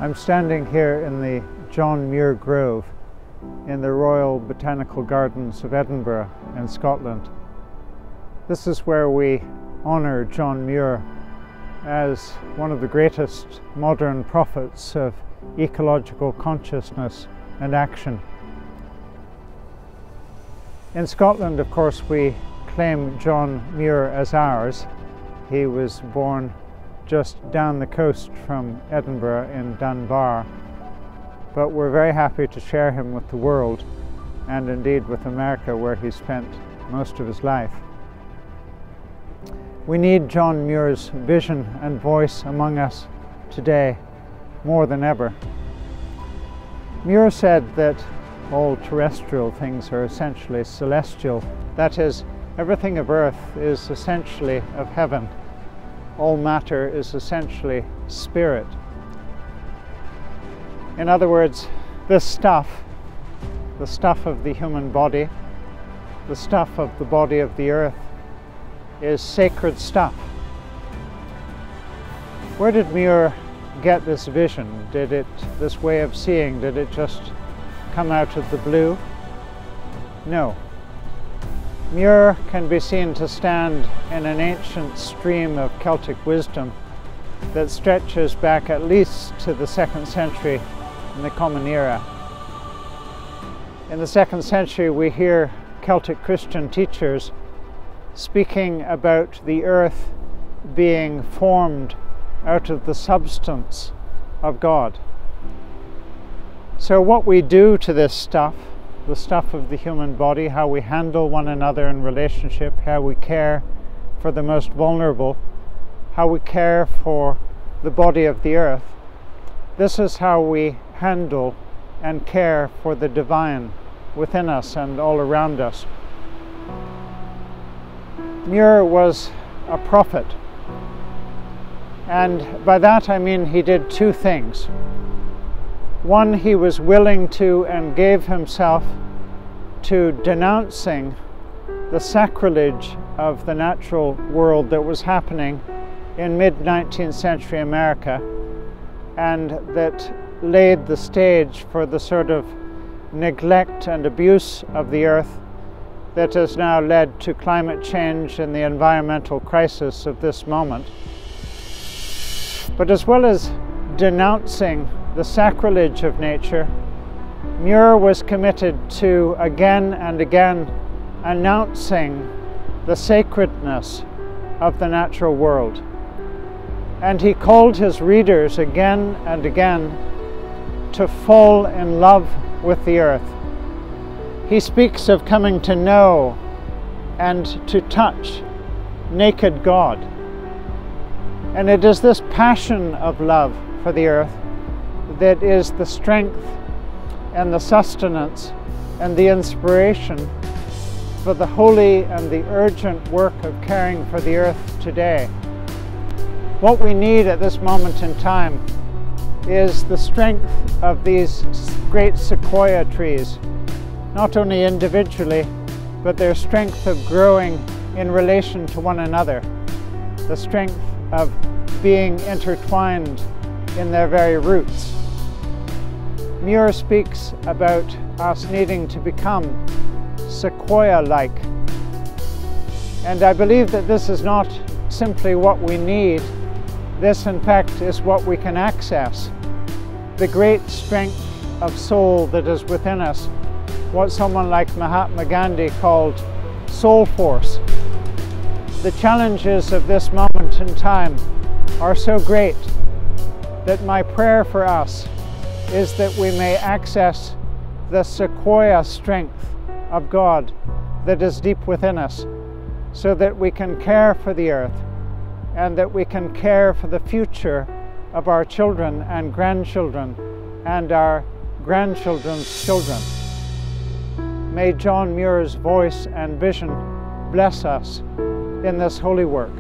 I'm standing here in the John Muir Grove in the Royal Botanical Gardens of Edinburgh in Scotland. This is where we honour John Muir as one of the greatest modern prophets of ecological consciousness and action. In Scotland, of course, we claim John Muir as ours. He was born just down the coast from Edinburgh in Dunbar, but we're very happy to share him with the world, and indeed with America, where he spent most of his life. We need John Muir's vision and voice among us today more than ever. Muir said that all terrestrial things are essentially celestial. That is, everything of earth is essentially of heaven. All matter is essentially spirit. In other words, this stuff, the stuff of the human body, the stuff of the body of the earth, is sacred stuff. Where did Muir get this vision? This way of seeing, did it just come out of the blue? No. Muir can be seen to stand in an ancient stream of Celtic wisdom that stretches back at least to the 2nd century in the Common Era. In the 2nd century, we hear Celtic Christian teachers speaking about the earth being formed out of the substance of God. So what we do to this stuff, the stuff of the human body, how we handle one another in relationship, how we care for the most vulnerable, how we care for the body of the earth, this is how we handle and care for the divine within us and all around us. Muir was a prophet, and by that I mean he did two things. One, he was willing to and gave himself to denouncing the sacrilege of the natural world that was happening in mid-19th century America, and that laid the stage for the sort of neglect and abuse of the earth that has now led to climate change and the environmental crisis of this moment. But as well as denouncing the sacrilege of nature, Muir was committed to again and again announcing the sacredness of the natural world. And he called his readers again and again to fall in love with the earth. He speaks of coming to know and to touch naked God. And it is this passion of love for the earth that is the strength and the sustenance and the inspiration for the holy and the urgent work of caring for the earth today. What we need at this moment in time is the strength of these great sequoia trees, not only individually, but their strength of growing in relation to one another, the strength of being intertwined in their very roots. Muir speaks about us needing to become sequoia-like. And I believe that this is not simply what we need. This, in fact, is what we can access. The great strength of soul that is within us, what someone like Mahatma Gandhi called soul force. The challenges of this moment in time are so great that my prayer for us is that we may access the sequoia strength of God that is deep within us, so that we can care for the earth and that we can care for the future of our children and grandchildren and our grandchildren's children. May John Muir's voice and vision bless us in this holy work.